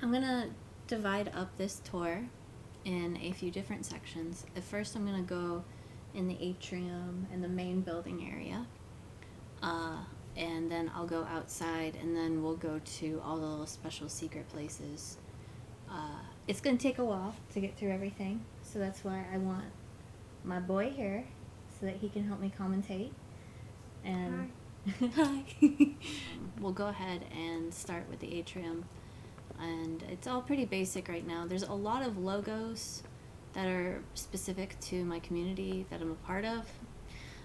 I'm gonna divide up this tour in a few different sections. At first I'm gonna go in the atrium and the main building area. And then I'll go outside, and then we'll go to all the little special secret places. It's gonna take a while to get through everything, so that's why I want my boy here, so that he can help me commentate. And hi. We'll go ahead and start with the atrium, and it's all pretty basic right now. There's a lot of logos that are specific to my community that I'm a part of.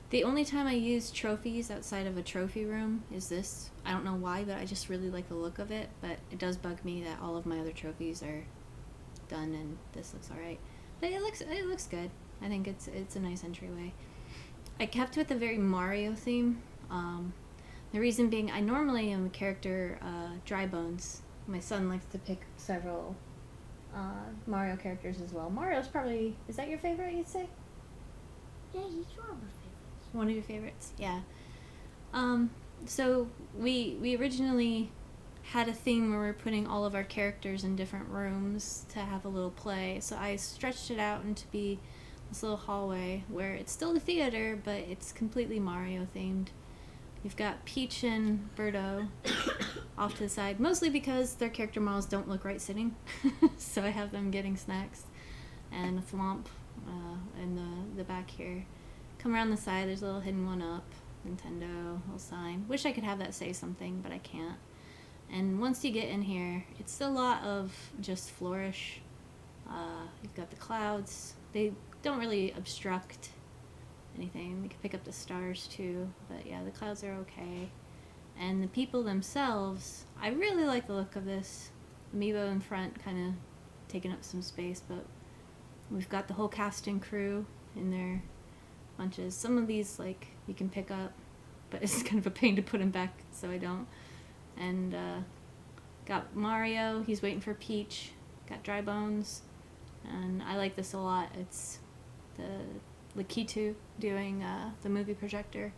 The only time I use trophies outside of a trophy room is this. I don't know why, but I just really like the look of it, but it does bug me that all of my other trophies are done and this looks alright. But it looks good. I think it's a nice entryway. I kept with a very Mario theme. The reason being, I normally am a character Dry Bones. My son likes to pick several Mario characters as well. Mario's probably, is that your favorite, you'd say? Yeah, he's one of my favorites. One of your favorites, yeah. So we originally had a theme where we were putting all of our characters in different rooms to have a little play. So I stretched it out into be this little hallway where it's still the theater, but it's completely Mario themed. You've got Peach and Birdo off to the side, mostly because their character models don't look right sitting. So I have them getting snacks. And Thwomp in the back here. Come around the side, there's a little hidden one up. Nintendo, little sign. Wish I could have that say something, but I can't. And once you get in here, it's a lot of just flourish. You've got the clouds. They don't really obstruct anything. You can pick up the stars too, but yeah, the clouds are okay. And the people themselves, I really like the look of this. Amiibo in front, kind of taking up some space, but we've got the whole cast and crew in their bunches. Some of these, like, you can pick up, but it's kind of a pain to put them back, so I don't. And got Mario, he's waiting for Peach. Got Dry Bones, and I like this a lot. It's the Lakitu doing the movie projector,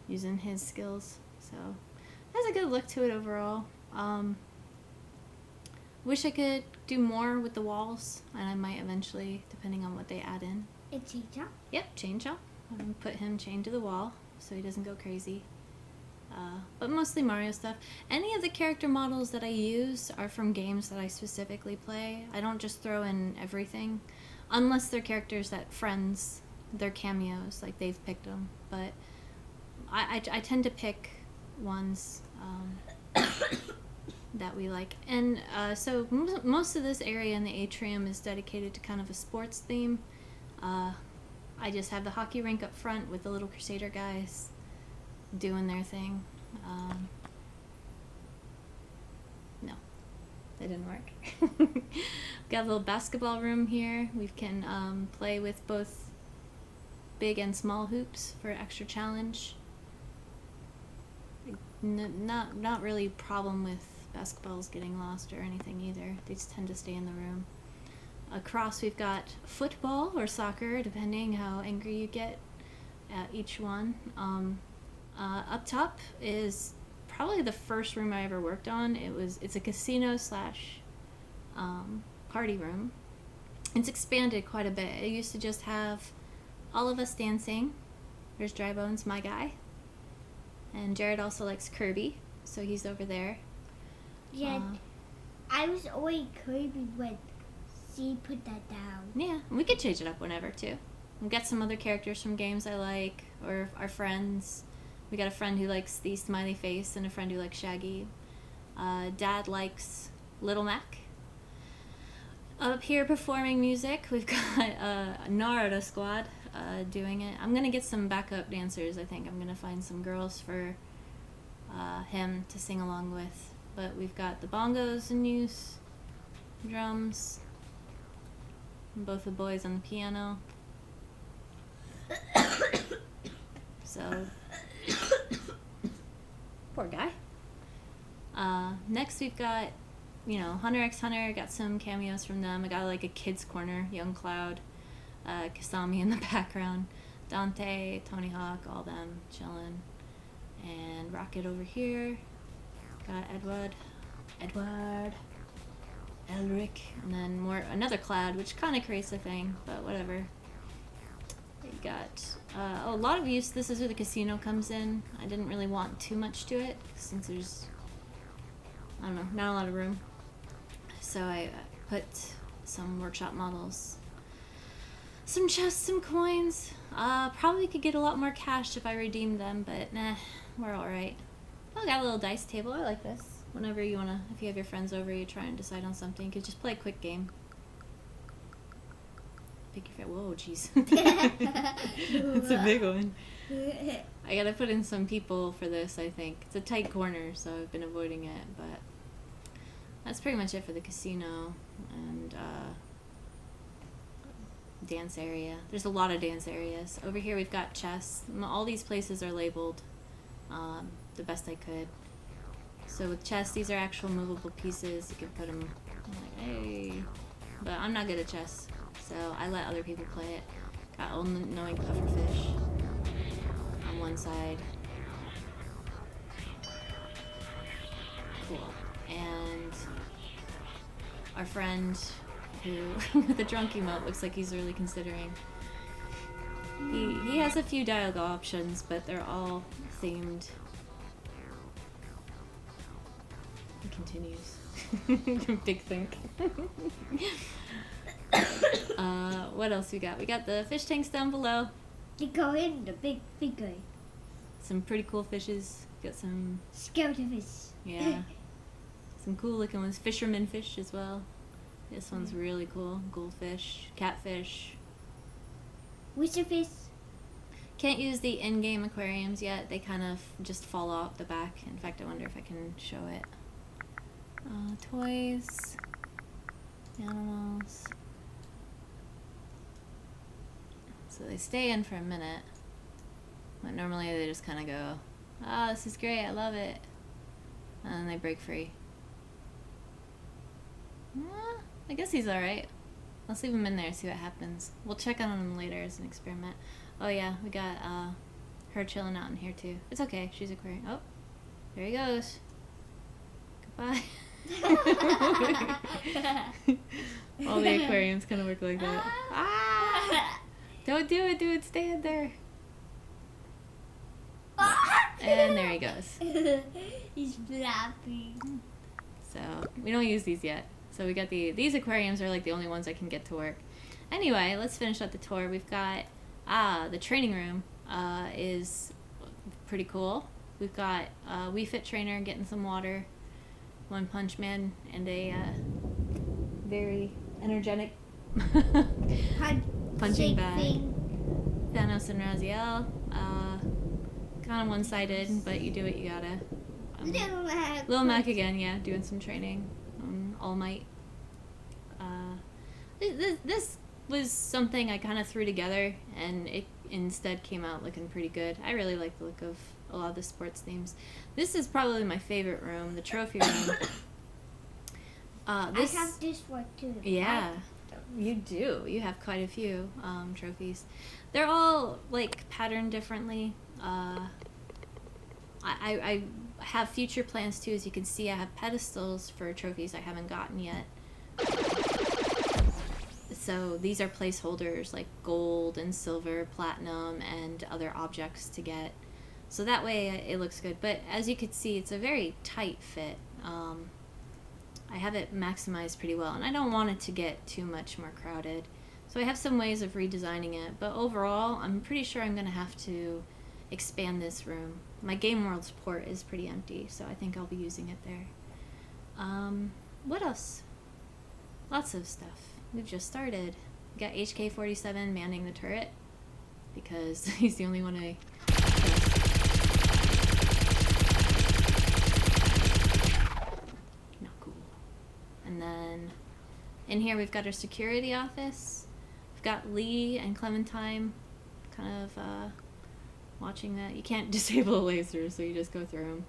using his skills, so it has a good look to it overall. Wish I could do more with the walls, and I might eventually, depending on what they add in. And Chainsaw? Yep, Chainsaw. I'm gonna put him chained to the wall so he doesn't go crazy. But mostly Mario stuff. Any of the character models that I use are from games that I specifically play. I don't just throw in everything, unless they're characters that friends, they're cameos, like they've picked them. But I tend to pick ones that we like. And so most of this area in the atrium is dedicated to kind of a sports theme. I just have the hockey rink up front with the little Crusader guys doing their thing. No, that didn't work. Got a little basketball room here. We can play with both big and small hoops for extra challenge. Not really problem with basketballs getting lost or anything either. They just tend to stay in the room. Across we've got football or soccer, depending how angry you get at each one. Up top is probably the first room I ever worked on. It's a casino slash party room. It's expanded quite a bit. It used to just have all of us dancing. There's Dry Bones, my guy. And Jared also likes Kirby, so he's over there. Yeah, I was always Kirby when she put that down. Yeah, we could change it up whenever, too. We've got some other characters from games I like, or our friends. We got a friend who likes the smiley face and a friend who likes Shaggy. Dad likes Little Mac. Up here performing music, we've got a Naruto squad doing it. I'm going to get some backup dancers, I think. I'm going to find some girls for him to sing along with. But we've got the bongos in use, drums, and both the boys on the piano. So, poor guy. Next we've got, Hunter x Hunter, got some cameos from them. I got like a kid's corner, Young Cloud, Kasami in the background, Dante, Tony Hawk, all them chilling. And Rocket over here. Got Edward. Elric, and then another cloud, which kind of creates a thing, but whatever. We got a lot of use. This is where the casino comes in. I didn't really want too much to it since there's, I don't know, not a lot of room. So I put some workshop models, some chests, some coins. Probably could get a lot more cash if I redeemed them, but nah, we're alright. Oh, got a little dice table. I like this. Whenever you wanna, if you have your friends over, you try and decide on something, you could just play a quick game. Pick your favorite. Whoa, jeez. It's a big one. I gotta put in some people for this, I think. It's a tight corner, so I've been avoiding it, but that's pretty much it for the casino and dance area. There's a lot of dance areas. Over here we've got chess. All these places are labeled the best I could. So with chess, these are actual movable pieces. You can put them like, hey. But I'm not good at chess, so I let other people play it. Got all-knowing pufferfish on one side. Cool. And our friend who, with the drunk emote, looks like he's really considering. He has a few dialogue options, but they're all themed. He continues. Big think. What else we got? We got the fish tanks down below. They go in the big figure. Some pretty cool fishes. Got some Skeleton fish. Yeah. Some cool looking ones. Fisherman fish as well. This one's really cool. Goldfish, catfish. Wizard fish. Can't use the in-game aquariums yet. They kind of just fall out the back. In fact, I wonder if I can show it. Toys. Animals. So they stay in for a minute. But normally they just kind of go, oh, this is great, I love it. And then they break free. I guess he's alright. Let's leave him in there, see what happens. We'll check on him later as an experiment. Oh yeah, we got her chilling out in here too. It's okay, she's aquarium. Oh, there he goes. Goodbye. All the aquariums kind of work like that. Ah! Don't do it, dude. Stay in there. And there he goes. He's flapping. So we don't use these yet. So we got these aquariums are like the only ones I can get to work. Anyway, let's finish up the tour. We've got the training room is pretty cool. We've got a Wii Fit trainer getting some water, One Punch Man, and a very energetic punching bag. Thanos and Raziel. Kind of one-sided, but you do what you gotta. Little Mac again, yeah, doing some training. All Might. This was something I kind of threw together, and it instead came out looking pretty good. I really like the look of a lot of the sports themes. This is probably my favorite room, the trophy room. I have this one too. Yeah, you do. You have quite a few trophies. They're all like patterned differently. I have future plans too. As you can see, I have pedestals for trophies I haven't gotten yet. So these are placeholders like gold and silver, platinum, and other objects to get. So that way it looks good. But as you can see, it's a very tight fit. I have it maximized pretty well, and I don't want it to get too much more crowded. So I have some ways of redesigning it, but overall, I'm pretty sure I'm going to have to expand this room. My Game World's port is pretty empty, so I think I'll be using it there. What else? Lots of stuff. We've just started. We got HK-47 manning the turret, because he's the only one I... Not cool. And then in here we've got our security office. We've got Lee and Clementine kind of watching that. You can't disable a laser, so you just go through them.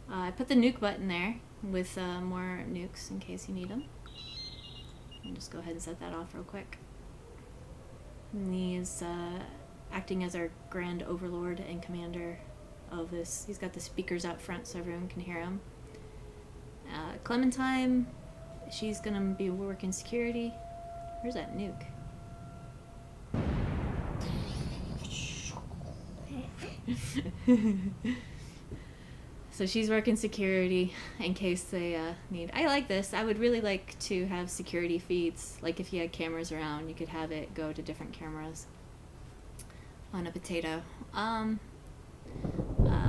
I put the nuke button there with more nukes in case you need them. I'll just go ahead and set that off real quick. And he's acting as our grand overlord and commander of this. He's got the speakers out front so everyone can hear him. Clementine, she's gonna be working security. Where's that nuke? So she's working security in case they need. I like this. I would really like to have security feeds. Like if you had cameras around, you could have it go to different cameras on a potato.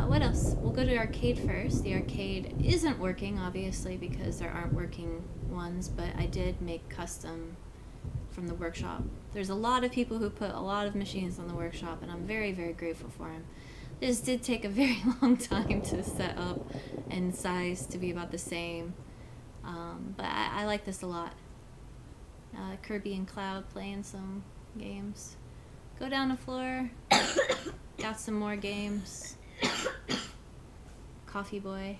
What else? We'll go to arcade first. The arcade isn't working, obviously, because there aren't working ones, but I did make custom from the workshop. There's a lot of people who put a lot of machines on the workshop, and I'm very, very grateful for them. This did take a very long time to set up and size to be about the same, but I like this a lot. Kirby and Cloud playing some games. Go down the floor. Got some more games. Coffee Boy.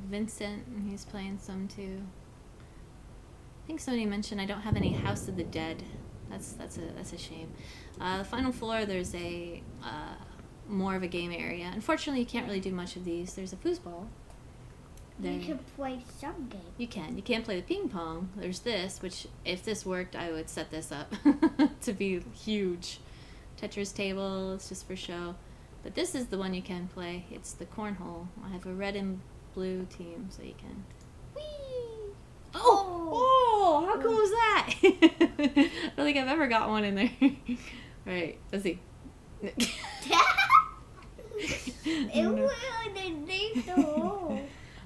Vincent, he's playing some too. I think somebody mentioned I don't have any House of the Dead. That's a shame. The final floor, there's a more of a game area. Unfortunately, you can't really do much of these. There's a foosball. You can play some game. You can. You can't play the ping pong. There's this, which if this worked, I would set this up to be huge. Tetris table, it's just for show. But this is the one you can play. It's the cornhole. I have a red and blue team, so you can. Whee! Oh, how cool was that? I don't think I've ever got one in there. Right, let's see. It will underneath the hole.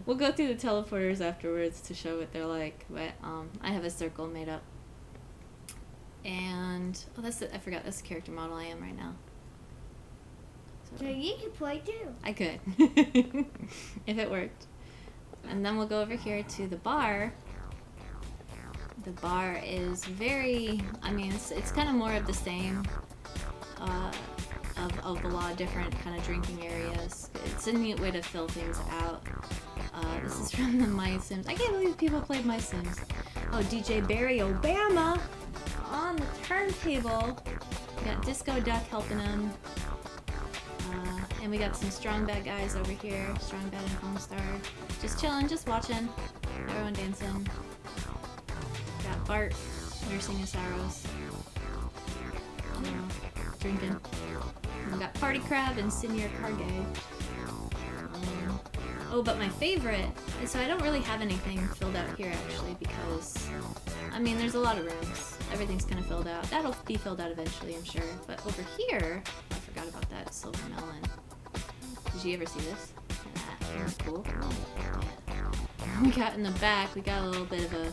We'll go through the teleporters afterwards to show what they're like, but I have a circle made up. And, I forgot, that's the character model I am right now. So you can play too. I could, if it worked. And then we'll go over here to the bar. The bar is very, it's kind of more of the same, of a lot of different kind of drinking areas. It's a neat way to fill things out. This is from the My Sims. I can't believe people played My Sims. Oh, DJ Barry Obama on the turntable. We got Disco Duck helping him. And we got some strong bad guys over here. Strong bad and Homestar. Just chilling, just watching. Everyone dancing. Got Bart nursing his sorrows. Drinking. And we got Party Crab and Senior Cargay. Oh, but my favorite, so I don't really have anything filled out here actually because, there's a lot of rooms. Everything's kind of filled out. That'll be filled out eventually, I'm sure. But over here, I forgot about that silver melon. Did you ever see this? That was cool. Yeah. We got in the back, we got a little bit of a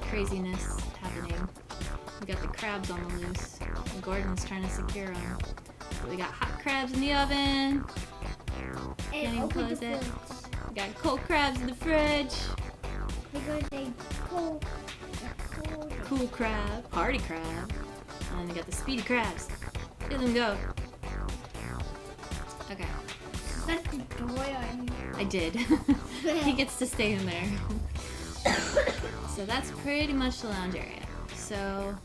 craziness happening. We got the crabs on the loose. And Gordon's trying to secure them. But we got hot crabs in the oven. Can't even close it. We got cold crabs in the fridge. Because they Cool crab, party crab. And then we got the speedy crabs. Look at them go. Okay. Shut the door on. I did. He gets to stay in there. So that's pretty much the lounge area. So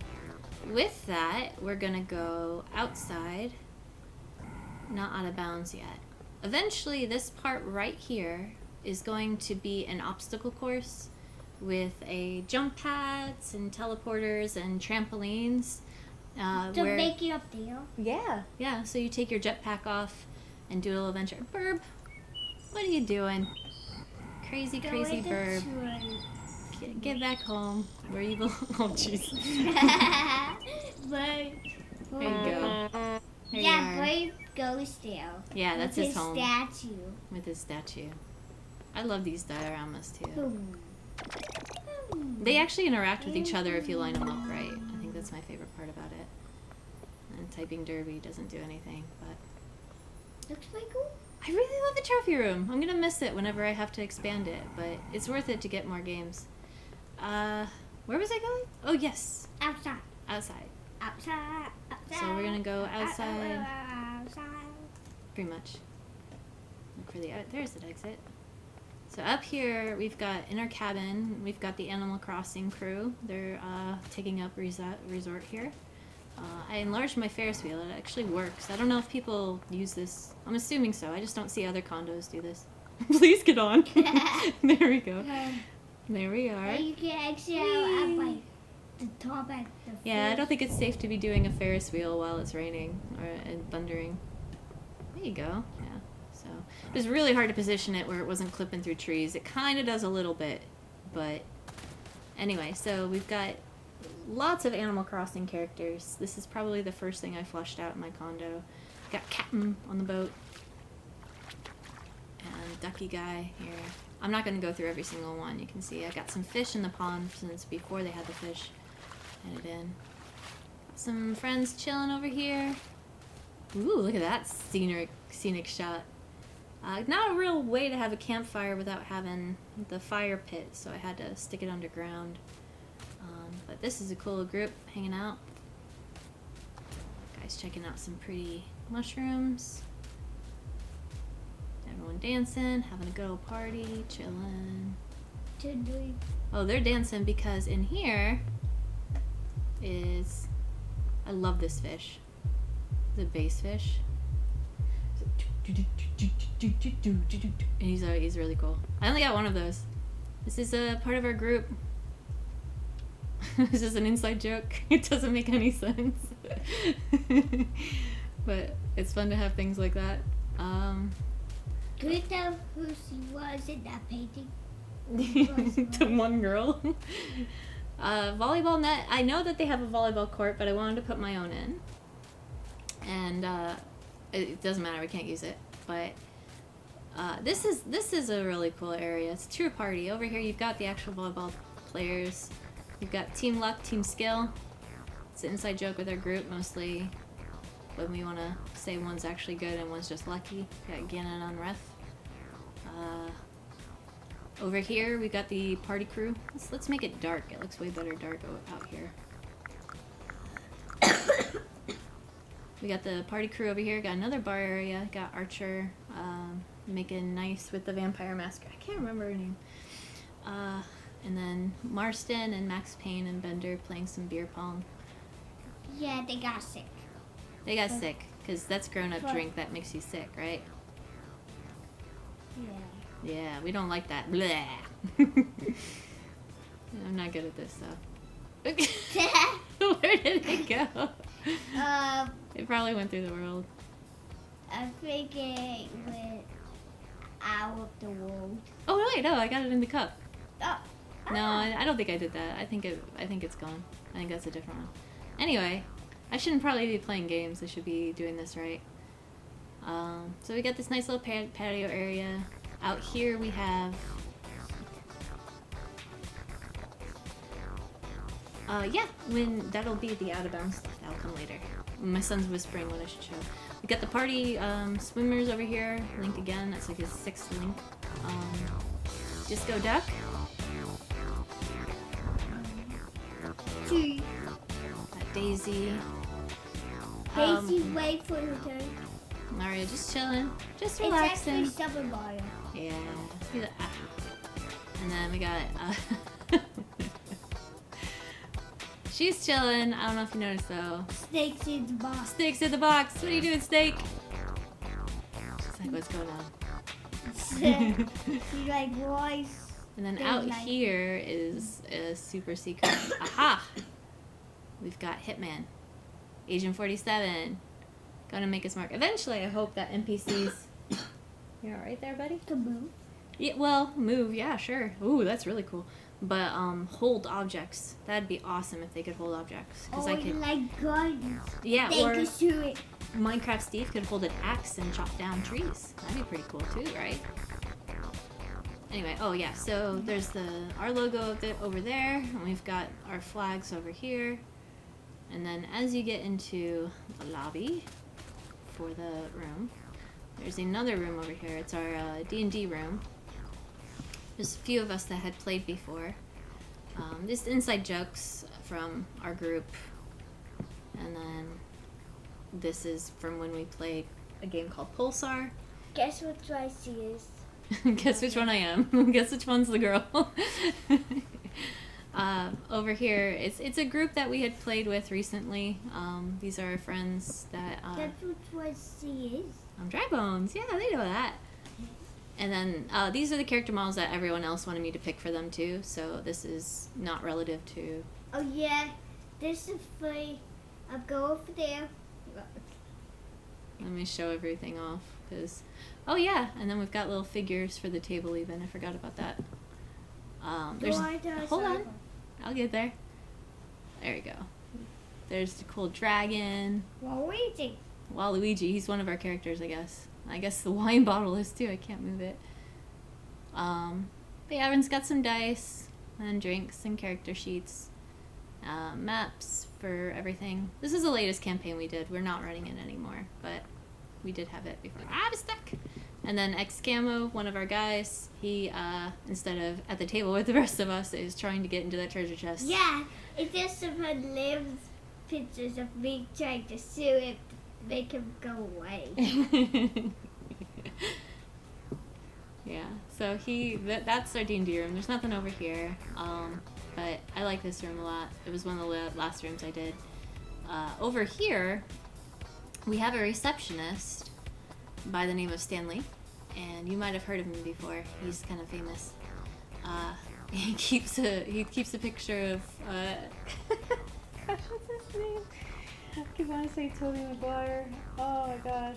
with that, we're gonna go outside. Not out of bounds yet. Eventually, this part right here is going to be an obstacle course with a jump pads and teleporters and trampolines. To make it up there? Yeah. So you take your jetpack off and do a little adventure. Burb, what are you doing? Crazy Burb. Get back home where you belong. Oh, jeez. There you go. Brave goes there. Yeah, that's his home. Statue. With his statue. I love these dioramas too. They actually interact with each other if you line them up right. I think that's my favorite part about it. And typing derby doesn't do anything, but Looks pretty cool. I really love the trophy room. I'm gonna miss it whenever I have to expand it, but it's worth it to get more games. Where was I going? Oh yes. Outside. Outside. Outside. So we're gonna go outside. Outside. Pretty much. Look for the there's the exit. So up here we've got in our cabin. We've got the Animal Crossing crew. They're taking up resort here. I enlarged my Ferris wheel. It actually works. I don't know if people use this. I'm assuming so. I just don't see other condos do this. Please get on. There we go. There we are. And you can exit out at like the top at the Yeah, I first. don't think it's safe to be doing a Ferris wheel while it's raining and thundering. There you go. Yeah. So it was really hard to position it where it wasn't clipping through trees. It kind of does a little bit, but anyway. So we've got lots of Animal Crossing characters. This is probably the first thing I flushed out in my condo. Got Captain on the boat and Ducky guy here. I'm not going to go through every single one. You can see I got some fish in the pond since before they had the fish added in. Some friends chilling over here. Ooh, look at that scenic shot. Not a real way to have a campfire without having the fire pit, so I had to stick it underground. But this is a cool group hanging out. Guys checking out some pretty mushrooms. Everyone dancing, having a good old party, chilling. Oh, they're dancing because in here is... I love this fish. The bass fish. And he's really cool. I only got one of those. This is a part of our group. This is an inside joke. It doesn't make any sense. But it's fun to have things like that. Could you tell who she was in that painting? To one girl. Volleyball net. I know that they have a volleyball court, but I wanted to put my own in. And it doesn't matter, we can't use it. But this is a really cool area. It's a true party. Over here you've got the actual volleyball players. You've got Team Luck, Team Skill. It's an inside joke with our group, mostly when we want to say one's actually good and one's just lucky. Got Gannon on ref. Over here we got the party crew. Let's make it dark. It looks way better dark out here. We got the party crew over here. Got another bar area. Got Archer making nice with the vampire mask. I can't remember her name. And then Marston and Max Payne and Bender playing some beer pong. Yeah, they got sick. They got sick because that's grown-up drink that makes you sick, right? Yeah. Yeah, we don't like that. Blah. I'm not good at this though. Where did it go? It probably went through the world. I think it went out of the world. Oh wait, no, I got it in the cup. Oh. No, I don't think I did that. I think it's gone. I think that's a different one. Anyway, I shouldn't probably be playing games. I should be doing this right. So we got this nice little patio area. Out here we have... yeah, that'll be the out of bounds stuff. That'll come later. My son's whispering what I should show. We got the party swimmers over here. Link again. That's like his 6th link. Disco Duck. Got Daisy. Daisy, wait for your turn. Mario just chilling. Just It's relaxing. actually Super Mario. Yeah. And then we got... she's chilling. I don't know if you noticed though. Snakes in the box. Snake's in the box. What are you doing, Snake? She's like, what's going on? She's like, voice. And then They out like- here is a super secret. Aha! We've got Hitman. Agent 47. Gonna make us mark. Eventually, I hope that NPCs... You're alright there, buddy? To move. Yeah, well, move. Yeah, sure. Ooh, that's really cool. But, hold objects. That'd be awesome if they could hold objects. Cause I could... like guns. Yeah, They or could shoot it. Minecraft Steve could hold an axe and chop down trees. That'd be pretty cool too, right? Anyway, oh yeah, so there's our logo over there, and we've got our flags over here. And then as you get into the lobby for the room, there's another room over here. It's our D&D room. There's a few of us that had played before. Just inside jokes from our group. And then this is from when we played a game called Pulsar. Guess what Tracy is? Guess which one I am. Guess which one's the girl. Over here, it's a group that we had played with recently. These are our friends that... Guess what Tracy is? Dry Bones. Yeah, they know that. And then these are the character models that everyone else wanted me to pick for them too. So this is not relative to. Oh yeah, this is free. I'll go over there. Let me show everything off, cause. Oh yeah, and then we've got little figures for the table even. I forgot about that. Hold on, I'll get there. There we go. There's the cool dragon. Luigi. Waluigi, he's one of our characters, I guess. I guess the wine bottle is too. I can't move it. But yeah, everyone's got some dice and drinks and character sheets, maps for everything. This is the latest campaign we did. We're not running it anymore, but we did have it before. I'm stuck. And then Excamo, one of our guys, he instead of at the table with the rest of us, is trying to get into that treasure chest. Yeah, it just lives pictures of me trying to sue it. Make him go away. Yeah, so that's our D&D room. There's nothing over here, but I like this room a lot. It was one of the last rooms I did. Over here, we have a receptionist by the name of Stanley, and you might have heard of him before. He's kind of famous. He keeps a picture of gosh, what's his name? I want to say Tobey Maguire. Oh my gosh.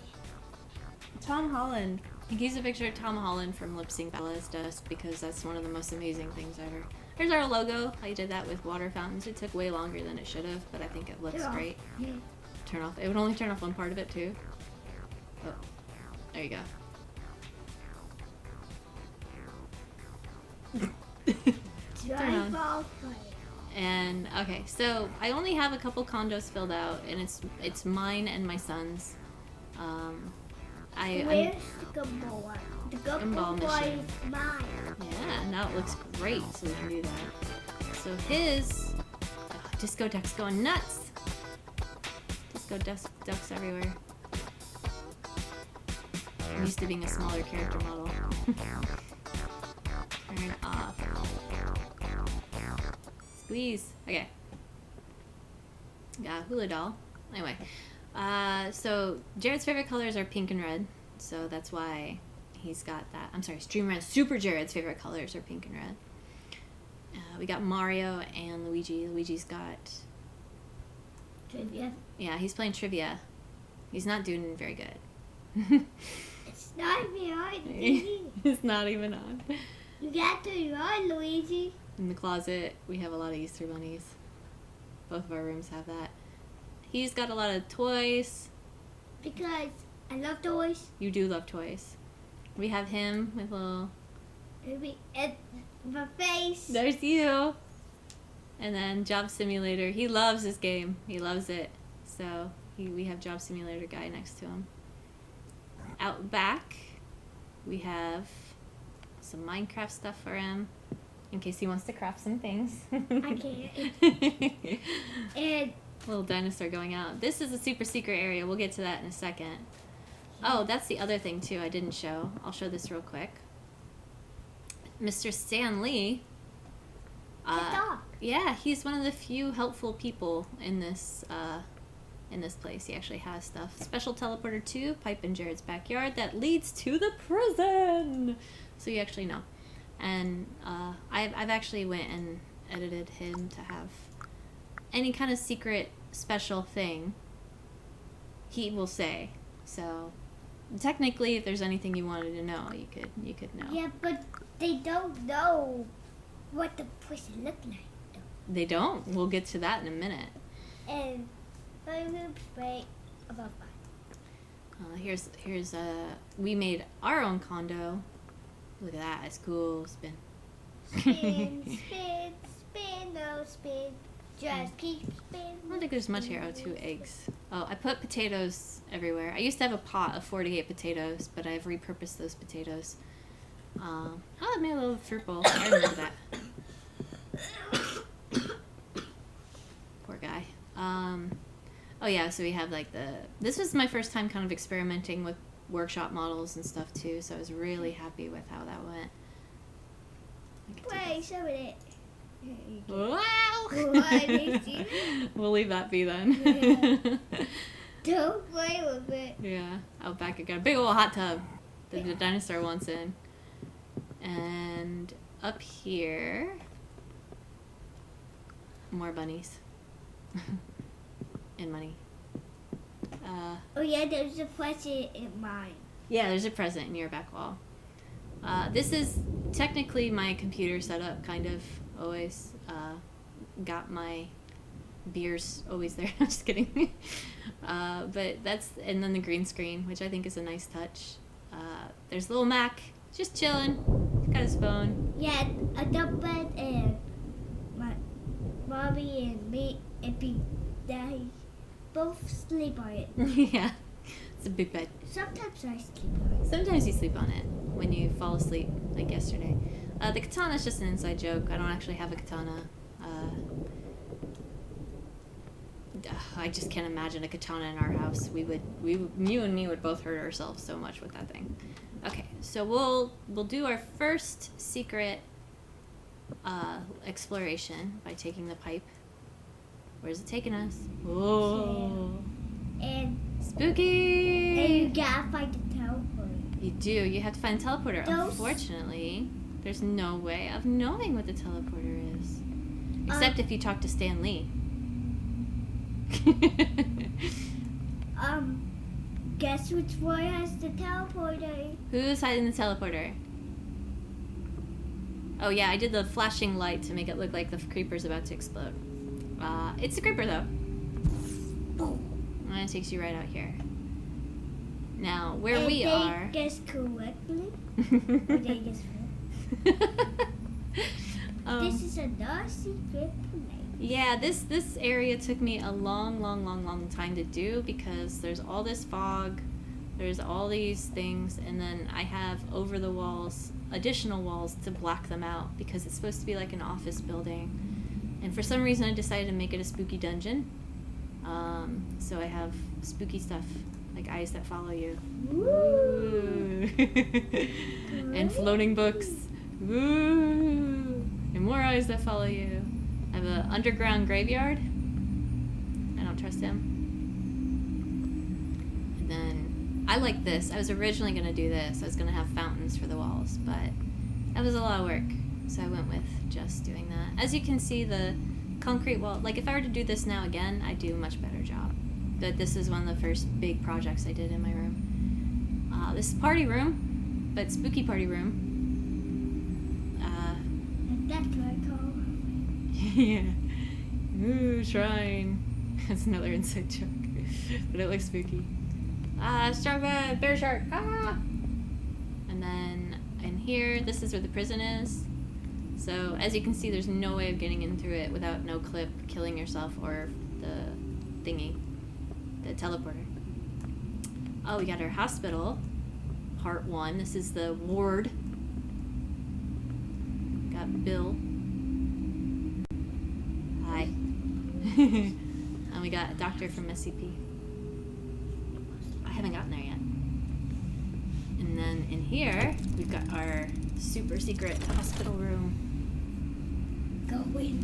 Tom Holland. He keeps a picture of Tom Holland from Lip Sync Bella's desk because that's one of the most amazing things ever. There's our logo. I did that with water fountains. It took way longer than it should have, but I think it looks great. Yeah. Turn off. It would only turn off one part of it too. Oh, there you go. Turn on. And okay, so I only have a couple condos filled out, and it's mine and my son's. Where's the gumball one? The gumball one is mine. Yeah, now it looks great, so we can do that. So his disco duck's going nuts. Disco ducks everywhere. I'm used to being a smaller character model. Turn off. Squeeze. Okay. Yeah, hula doll. Anyway, so Jared's favorite colors are pink and red, so that's why he's got that. I'm sorry, Streamerman SuperJarod's favorite colors are pink and red. We got Mario and Luigi. Luigi's got Trivia. Yeah, he's playing trivia. He's not doing very good. It's not even on, Luigi. It's not even on. You got to run, Luigi. In the closet, we have a lot of Easter bunnies. Both of our rooms have that. He's got a lot of toys. Because I love toys. You do love toys. We have him with a little... And my face. There's you. And then Job Simulator. He loves this game. He loves it. So we have Job Simulator guy next to him. Out back, we have some Minecraft stuff for him. In case he wants to craft some things. I can't. And little dinosaur going out. This is a super secret area. We'll get to that in a second. Oh, that's the other thing too I didn't show. I'll show this real quick. Mr. Stan Lee. dog. Yeah, he's one of the few helpful people in this place. He actually has stuff. Special teleporter 2, pipe in Jared's backyard that leads to the prison. So you actually know. And I've actually went and edited him to have any kind of secret special thing he will say. So technically, if there's anything you wanted to know, you could know. Yeah, but they don't know what the prison looked like, though. They don't. We'll get to that in a minute. And my room's right above mine. Here's we made our own condo. Look at that, it's cool. Spin. Spin, spin, spin, no spin. Just keep spinning. I don't think there's much here. Oh, 2 eggs. Oh, I put potatoes everywhere. I used to have a pot of 48 potatoes, but I've repurposed those potatoes. Oh, I made a little fruit bowl. I remember that. Poor guy. Oh yeah, so we have like this was my first time kind of experimenting with workshop models and stuff too, so I was really happy with how that went. Wait, show it. Wow! What? We'll leave that be then. Yeah. Don't play with it. Yeah. Out back, I got a big old hot tub that the dinosaur wants in. And up here, more bunnies. And money. Oh yeah, there's a present in mine. Yeah, there's a present in your back wall. This is technically my computer setup, kind of, always. Got my beers always there. I'm just kidding. But that's, and then the green screen, which I think is a nice touch. There's little Mac, just chilling. He's got his phone. Yeah, a double bed and my mommy and me and Big Daddy both sleep on it. Yeah, it's a big bed. Sometimes I sleep on it. Sometimes you sleep on it when you fall asleep, like yesterday. The katana is just an inside joke. I don't actually have a katana. I just can't imagine a katana in our house. You and me would both hurt ourselves so much with that thing. Okay, so we'll do our first secret exploration by taking the pipe. Where's it taking us? Whoa! And Spooky! And you gotta find the teleporter. You do. You have to find the teleporter. Those... Unfortunately, there's no way of knowing what the teleporter is. Except if you talk to Stan Lee. Guess which one has the teleporter? Who's hiding the teleporter? Oh yeah, I did the flashing light to make it look like the creeper's about to explode. It's a creeper though. And it takes you right out here. Now, where we are... guess correctly? Or they guess wrong? This is another secret place. Yeah, this area took me a long time to do because there's all this fog, there's all these things, and then I have over the walls, additional walls to black them out because it's supposed to be like an office building. And for some reason I decided to make it a spooky dungeon. So I have spooky stuff, like eyes that follow you. Ooh. And floating books. Ooh. And more eyes that follow you. I have an underground graveyard. I don't trust him. And then I like this. I was originally going to do this. I was going to have fountains for the walls, but that was a lot of work. So I went with just doing that. As you can see, the concrete wall, like if I were to do this now again, I'd do a much better job. But this is one of the first big projects I did in my room. This is party room, but spooky party room. That's what I call it. Yeah. Ooh, shrine. That's another inside joke. But it looks spooky. Stargate, bear shark. And then in here, this is where the prison is. So as you can see, there's no way of getting in through it without no clip, killing yourself, or the thingy, the teleporter. Oh, we got our hospital, part 1. This is the ward. Got Bill. Hi. And we got a doctor from SCP. I haven't gotten there yet. And then in here, we've got our super secret hospital room. Go in.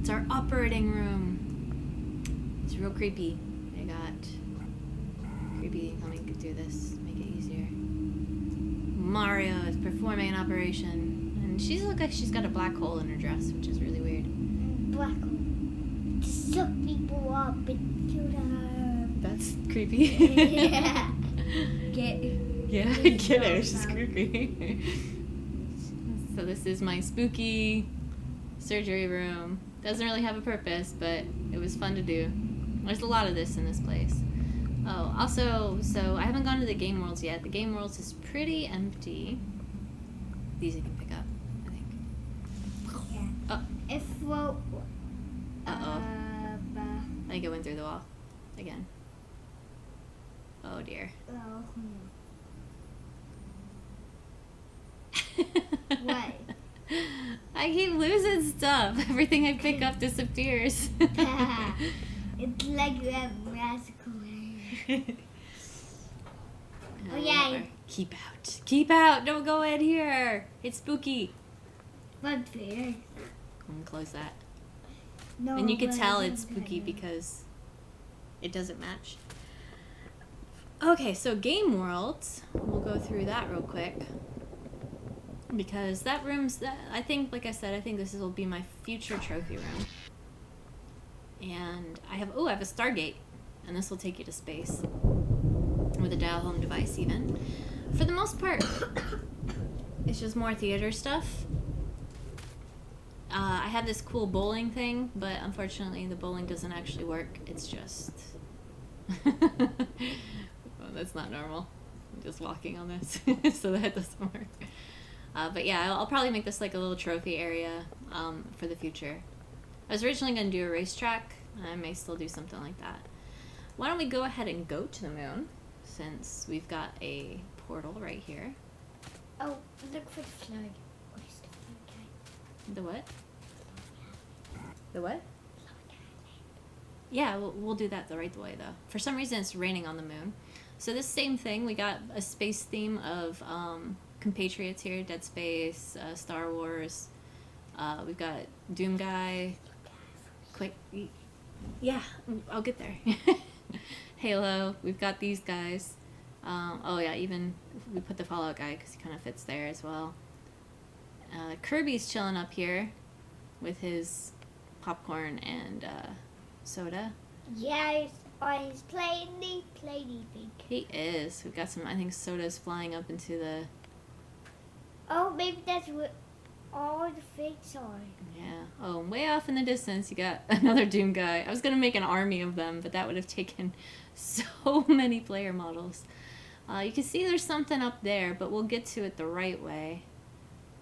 It's our operating room. It's real creepy. I got creepy. Let me do this. Make it easier. Mario is performing an operation, and she looks like she's got a black hole in her dress, which is really weird. Black hole. To suck people up into the... That's creepy. Yeah. Get her. She's creepy. So this is my spooky surgery room. Doesn't really have a purpose, but it was fun to do. There's a lot of this in this place. Oh, also, so I haven't gone to the game worlds yet. The game worlds is pretty empty. These you can pick up, I think. Yeah. Oh. If well, Uh-oh. I think it went through the wall. Again. Oh, dear. Oh, What? I keep losing stuff. Everything I pick up disappears. It's like you have magical hair. Oh, yeah. Keep out. Keep out. Don't go in here. It's spooky. But fair. I'm gonna close that. No, And you can but tell I it's don't spooky care. because it doesn't match. Okay, so game worlds, we'll go through that real quick. Because that room's, I think, like I said, I think this will be my future trophy room. And I have a Stargate. And this will take you to space. With a dial home device even. For the most part, it's just more theater stuff. I have this cool bowling thing, but unfortunately the bowling doesn't actually work. It's just... Well, that's not normal. I'm just walking on this, so that doesn't work. But yeah, I'll probably make this like a little trophy area for the future. I was originally going to do a racetrack. I may still do something like that. Why don't we go ahead and go to the moon, since we've got a portal right here. Oh, look for the flag. Where's the flag? The what? The what? Yeah, we'll do that the right way, though. For some reason, it's raining on the moon. So this same thing, we got a space theme of compatriots here, Dead Space, Star Wars. We've got Doom Guy. Yeah, I'll get there. Halo. We've got these guys. Oh yeah, even we put the Fallout guy because he kind of fits there as well. Kirby's chilling up here with his popcorn and soda. Yeah, he's playing the thing. He is. We've got some, I think, sodas flying up into the... Oh, maybe that's what all the things are. Yeah. Oh, way off in the distance, you got another Doom guy. I was going to make an army of them, but that would have taken so many player models. You can see there's something up there, but we'll get to it the right way.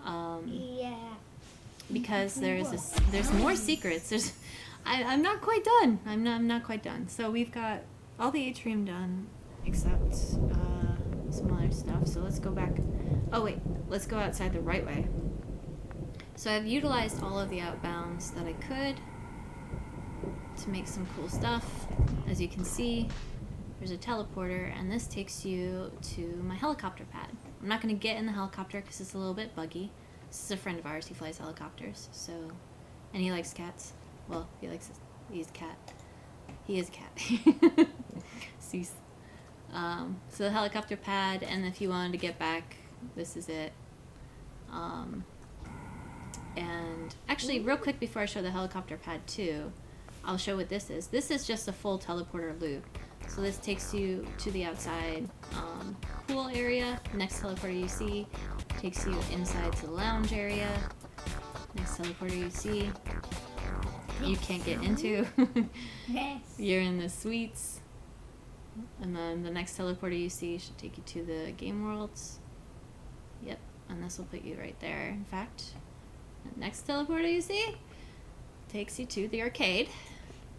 Yeah. Because there's more secrets. I'm not quite done. I'm not quite done. So we've got all the Atrium done, except some other stuff. So let's go back. Oh wait, let's go outside the right way. So I've utilized all of the outbounds that I could to make some cool stuff. As you can see, there's a teleporter, and this takes you to my helicopter pad. I'm not going to get in the helicopter because it's a little bit buggy. This is a friend of ours. He flies helicopters, so, and he likes cats. Well, he's a cat. He is a cat. Cease. So the helicopter pad, and if you wanted to get back, this is it. And actually, real quick before I show the helicopter pad too, I'll show what this is. This is just a full teleporter loop. So this takes you to the outside pool area. Next teleporter you see takes you inside to the lounge area. Next teleporter you see you can't get into. Yes. You're in the suites. And then the next teleporter you see should take you to the game worlds. Yep, and this will put you right there. In fact, the next teleporter you see takes you to the arcade.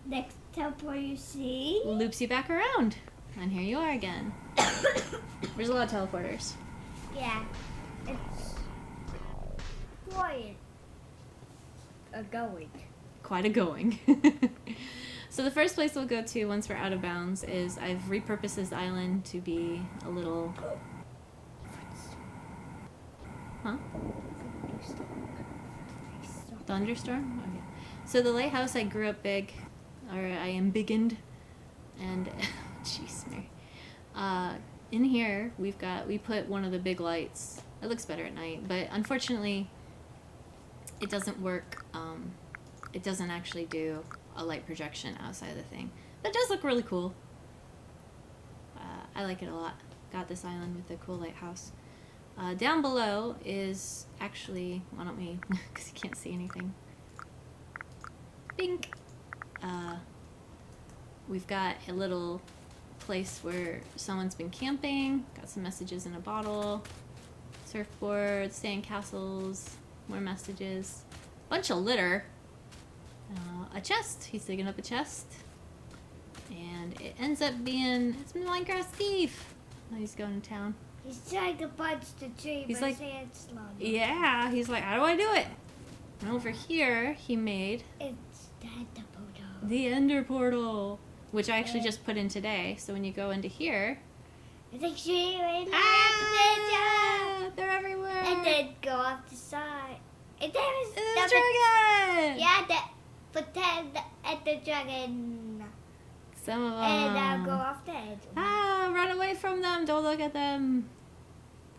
Next teleport you see Loops you back around. And here you are again. There's a lot of teleporters. Yeah, it's quiet. Going. Quite a going. So the first place we'll go to once we're out of bounds is I've repurposed this island to be a little... Huh? Thunderstorm? Okay. So the lighthouse, I grew up big, or I embiggened, and jeez, Mary. In here we put one of the big lights. It looks better at night, but unfortunately, it doesn't work. It doesn't actually do a light projection outside of the thing, but it does look really cool. I like it a lot. Got this island with a cool lighthouse. Down below is actually, why don't we, because you can't see anything. Bink! We've got a little place where someone's been camping, got some messages in a bottle, surfboards, sand castles, more messages, bunch of litter, a chest, he's digging up a chest, and it ends up being, it's Minecraft Steve. He's going to town. He's trying to punch the tree, He's but like, it's slow. yeah, he's like, how do I do it? And over here, he made It's the ender portal. the ender portal, which I actually just put in today. So when you go into here, It's like tree right they're everywhere. and then go off the side. And there is the dragon. Yeah, but then at the dragon. Some of them. And I'll go off the edge. Ah, run away from them. Don't look at them.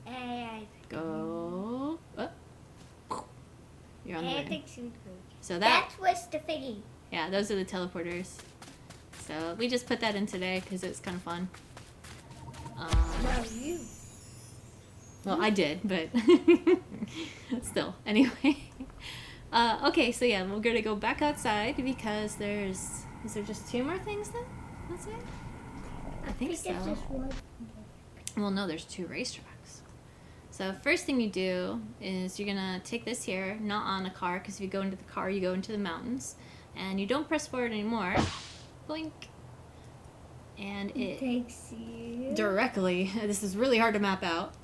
And Go. Oh. You're on the way. So that was the thingy. Yeah, those are the teleporters. So we just put that in today because it's kind of fun. Well, you. Well, I did, but still. Anyway. Okay, so yeah, we're going to go back outside because is there just 2 more things then? That's it? I think so. There's just one. Well, no, there's 2 racetracks. So first thing you do is you're going to take this here, not on a car, because if you go into the car, you go into the mountains. And you don't press forward anymore. Blink. And it takes you directly. This is really hard to map out.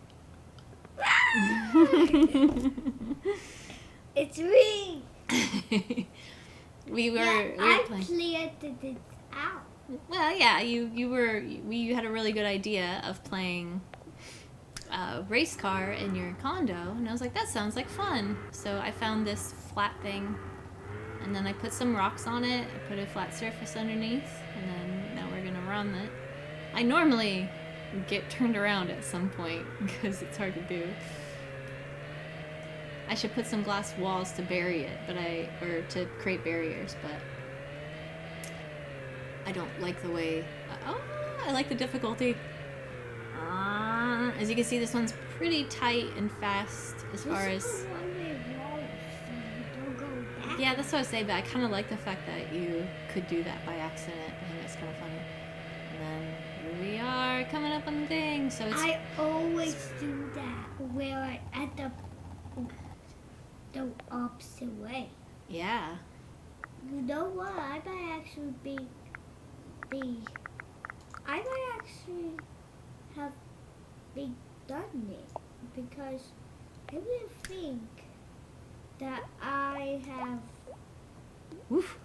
It's me. we were I playing. cleared this out. Well, yeah, you had a really good idea of playing race car in your condo, and I was like, that sounds like fun. So I found this flat thing, and then I put some rocks on it. I put a flat surface underneath, and then now we're gonna run it. I normally get turned around at some point because it's hard to do. I should put some glass walls to bury it, or to create barriers, but I don't like the way. I like the difficulty. As you can see, this one's pretty tight and fast as far as. Yeah, that's what I was saying, but I kind of like the fact that you could do that by accident. I think that's kind of funny. And then here we are coming up on the thing. So it's. I always do that where I at the opposite way. Yeah. You know what? I might actually have done it because I really think that I have Oof.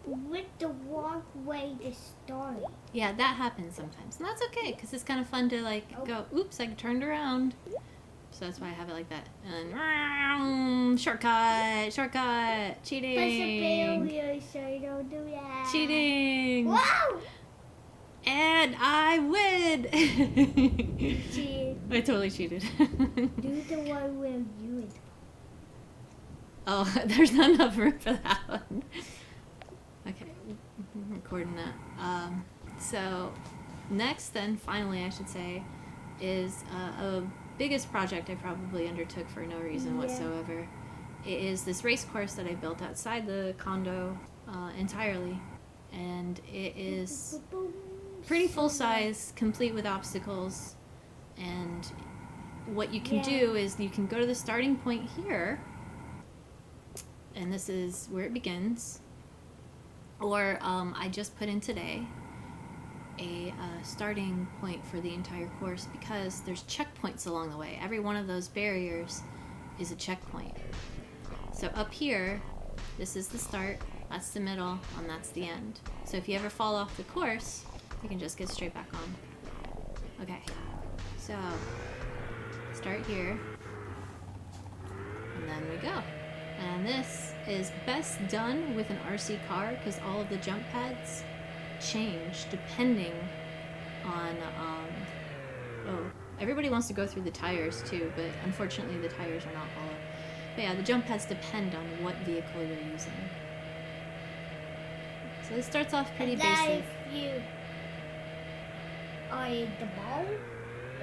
went the wrong way to start it. Yeah, that happens sometimes. And that's okay, because it's kind of fun to, like, go, oops, I turned around. So that's why I have it like that. And then, shortcut, cheating. That's a failure, so don't do that. Cheating. Wow! And I win. Cheated. I totally cheated. Do the one where you would. Oh, there's not enough room for that one. Okay, I'm recording that. So next then, finally I should say, is a biggest project I probably undertook for no reason whatsoever. It is this race course that I built outside the condo entirely. And it is pretty full size, complete with obstacles. And what you can do is you can go to the starting point here. And this is where it begins. Or I just put in today a starting point for the entire course because there's checkpoints along the way. Every one of those barriers is a checkpoint. So up here, this is the start, that's the middle, and that's the end. So if you ever fall off the course, you can just get straight back on. Okay, so start here, and then we go. And this is best done with an RC car because all of the jump pads change depending on everybody wants to go through the tires too, but unfortunately the tires are not all. But yeah, the jump pads depend on what vehicle you're using. So this starts off pretty basic. If you are in the ball,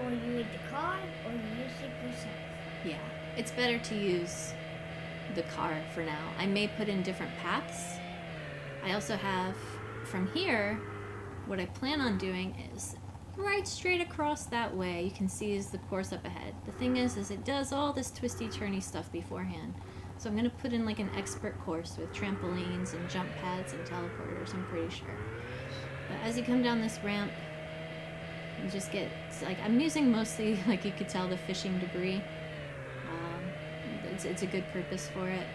or you in the car, or you use it yourself. Yeah, it's better to use the car for now. I may put in different paths. I also have from here, what I plan on doing is right straight across that way. You can see is the course up ahead. The thing is it does all this twisty turny stuff beforehand. So I'm gonna put in like an expert course with trampolines and jump pads and teleporters, I'm pretty sure. But as you come down this ramp, you just get, like, I'm using mostly, like you could tell, the fishing debris. It's a good purpose for it.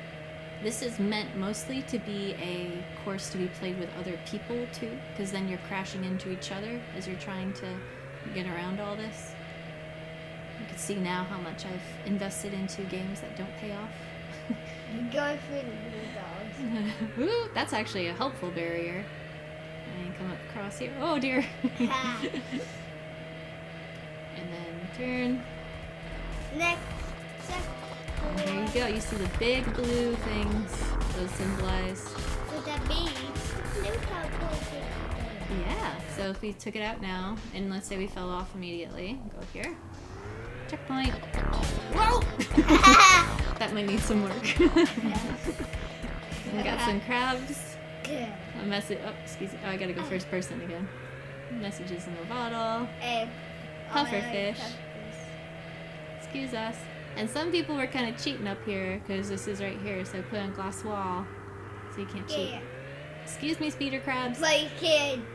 This is meant mostly to be a course to be played with other people too, because then you're crashing into each other as you're trying to get around all this. You can see now how much I've invested into games that don't pay off. You're going for the blue dogs. Ooh, that's actually a helpful barrier. And come up across here. Oh dear. And then turn. Next. And there you go. You see the big blue things. Those symbolize. So that means blue cowboy. Yeah. So if we took it out now, and let's say we fell off immediately, go here. Checkpoint. Whoa! That might need some work. We got some crabs. A message. Oh, excuse me. Oh, I gotta go first person again. Messages in the bottle. Pufferfish. Excuse us. And some people were kind of cheating up here because this is right here, so I put on glass wall so you can't cheat. Excuse me, speeder crabs. But you can't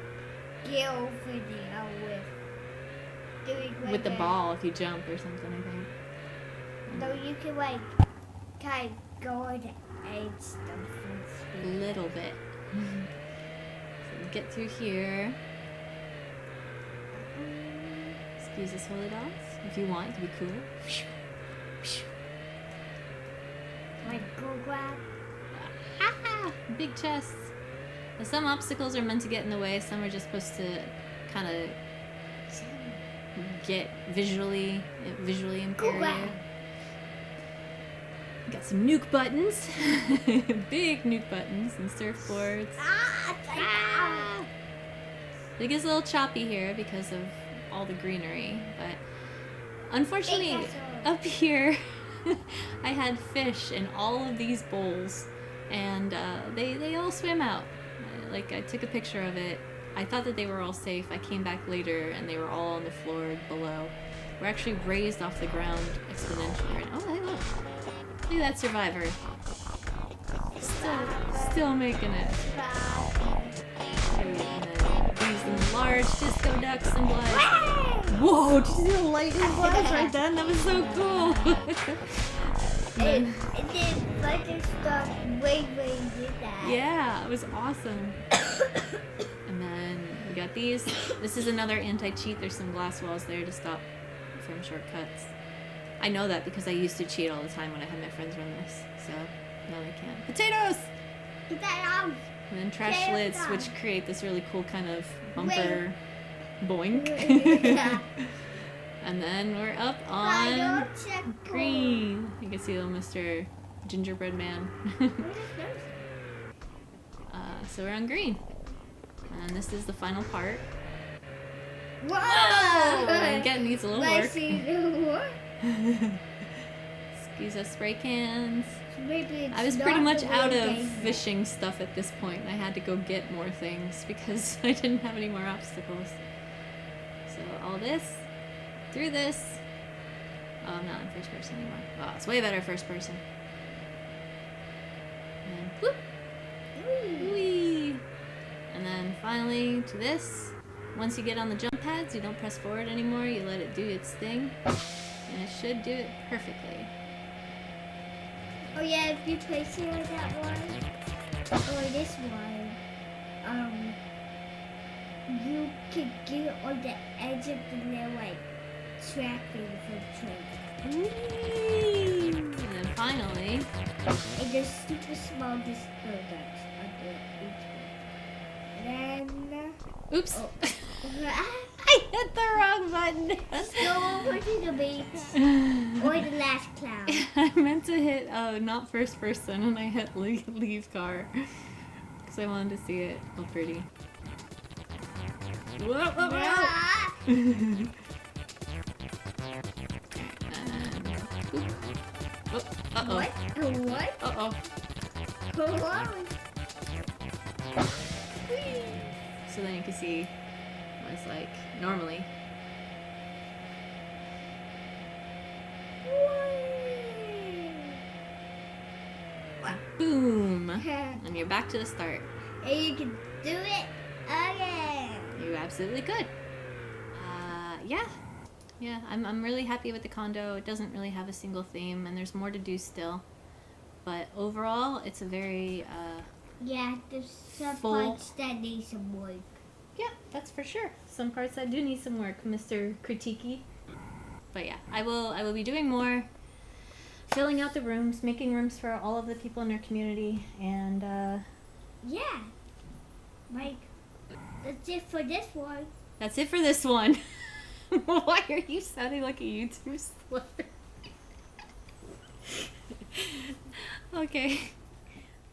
get over there with doing With the ball if you jump or something, I think. So you can like kind of go on the edge stuff. A little bit. So we get through here. Excuse us, holy dogs. If you want to be cool. Like go grab. Ah, big chests. Now, some obstacles are meant to get in the way. Some are just supposed to kind of get visually impaired. Got some nuke buttons. Big nuke buttons and surfboards. It gets a little choppy here because of all the greenery, but unfortunately up here I had fish in all of these bowls, and they all swam out. Like, I took a picture of it. I thought that they were all safe. I came back later and they were all on the floor below. We're actually raised off the ground exponentially right now. Oh, hey, look. Look at that survivor. Still making it. These large disco ducks and blood. Whoa, did you see the lightning blast right then? That was so cool. And then lightning stuff way did that. Yeah, it was awesome. And then we got these. This is another anti-cheat. There's some glass walls there to stop from shortcuts. I know that because I used to cheat all the time when I had my friends run this. So, no, they can't. Potatoes! Potatoes! And then trash lids, which create this really cool kind of bumper boink. And then we're up on green. You can see little Mr. Gingerbread Man. So we're on green. And this is the final part. Whoa! Again, needs a little work. Excuse us, spray cans. I was pretty much out of fishing stuff at this point. I had to go get more things because I didn't have any more obstacles. So all this, through this. Oh, I'm not in first person anymore. Oh, it's way better first person. And whoop! Whee! And then finally to this. Once you get on the jump pads, you don't press forward anymore. You let it do its thing. And it should do it perfectly. Oh yeah, if you place it like that one, or this one, you could get on the edge of the little like track thing for the train. And then finally, and there's super small disco ducks under each one. And then, oops. Oh. I hit the wrong button. Let's go over to the beach or the last cloud. I meant to hit not first person, and I hit leave car because I wanted to see it all pretty. Whoa, whoa, whoa. And, oh, uh-oh. What? Uh-oh. Come on. So then you can see what it's like normally. Boom! And you're back to the start. And you can do it again. You absolutely could. Yeah. I'm really happy with the condo. It doesn't really have a single theme, and there's more to do still. But overall, it's a very yeah, there's some full parts that need some work. Yeah, that's for sure. Some parts that do need some work, Mr. Critiquey. But yeah, I will be doing more filling out the rooms, making rooms for all of the people in our community, and yeah, like that's it for this one. That's it for this one. Why are you sounding like a YouTube slut? Okay,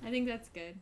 I think that's good.